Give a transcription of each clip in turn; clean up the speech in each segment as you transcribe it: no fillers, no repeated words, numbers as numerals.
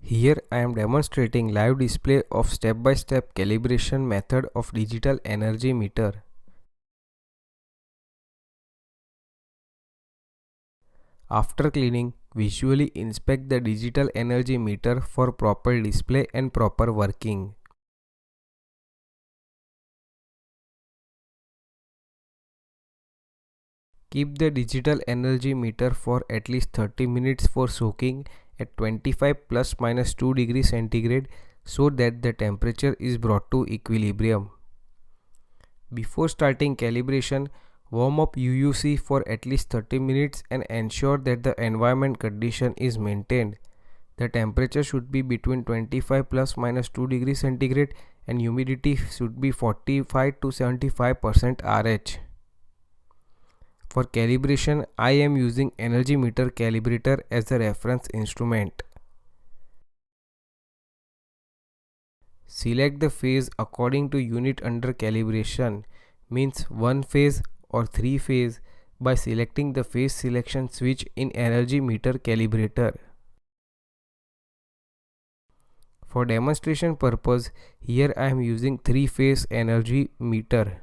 Here I am demonstrating live display of step-by-step calibration method of digital energy meter. After cleaning, visually inspect the digital energy meter for proper display and proper working. Keep the digital energy meter for at least 30 minutes for soaking at 25 plus minus 2 degrees centigrade so that the temperature is brought to equilibrium. Before starting calibration, warm up UUC for at least 30 minutes and ensure that the environment condition is maintained. The temperature should be between 25 plus minus 2 degrees centigrade and humidity should be 45 to 75% RH. For calibration, I am using energy meter calibrator as a reference instrument. Select the phase according to unit under calibration, means 1 phase or 3 phase, by selecting the phase selection switch in energy meter calibrator. For demonstration purpose, here I am using 3 phase energy meter.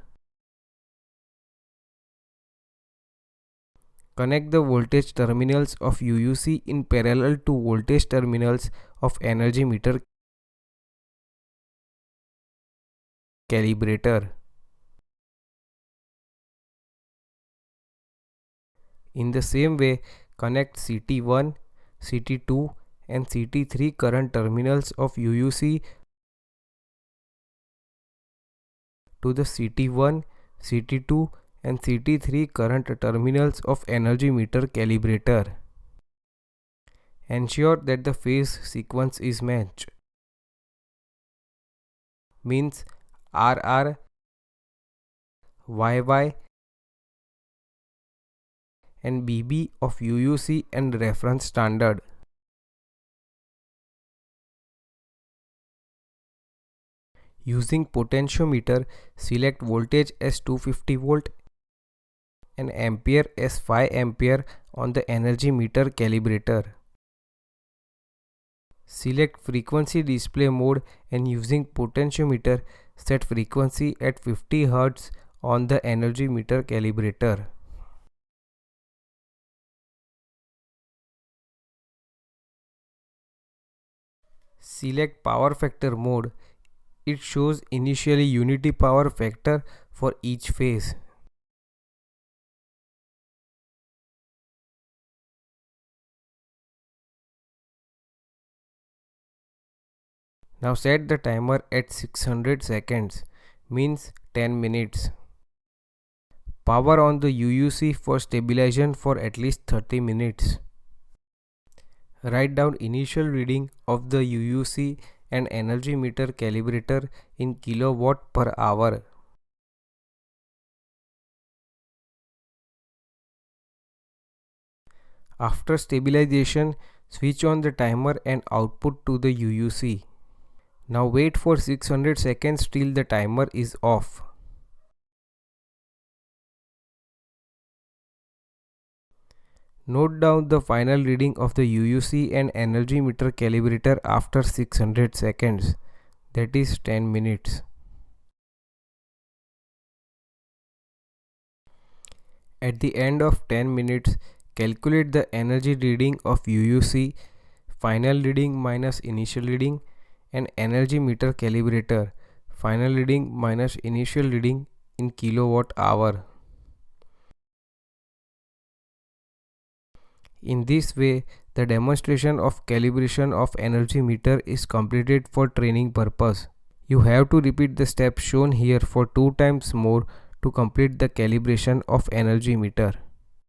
Connect the voltage terminals of UUC in parallel to voltage terminals of energy meter calibrator. In the same way, connect CT1, CT2 and CT3 current terminals of UUC to the CT1, CT2 and CT3 current terminals of energy meter calibrator. Ensure that the phase sequence is matched, means RR, YY and BB of UUC and reference standard. Using potentiometer, select voltage as 250 volt and ampere as 5 ampere on the energy meter calibrator. Select frequency display mode and using potentiometer set frequency at 50 Hz on the energy meter calibrator. Select power factor mode. It shows initially unity power factor for each phase. Now set the timer at 600 seconds, means 10 minutes. Power on the UUC for stabilization for at least 30 minutes. Write down initial reading of the UUC and energy meter calibrator in kilowatt per hour. After stabilization, switch on the timer and output to the UUC. Now wait for 600 seconds till the timer is off. Note down the final reading of the UUC and energy meter calibrator after 600 seconds, that is 10 minutes. At the end of 10 minutes, calculate the energy reading of UUC, final reading minus initial reading, and energy meter calibrator, final reading minus initial reading in kilowatt hour. In this way, the demonstration of calibration of energy meter is completed for training purpose. You have to repeat the steps shown here for 2 times more to complete the calibration of energy meter.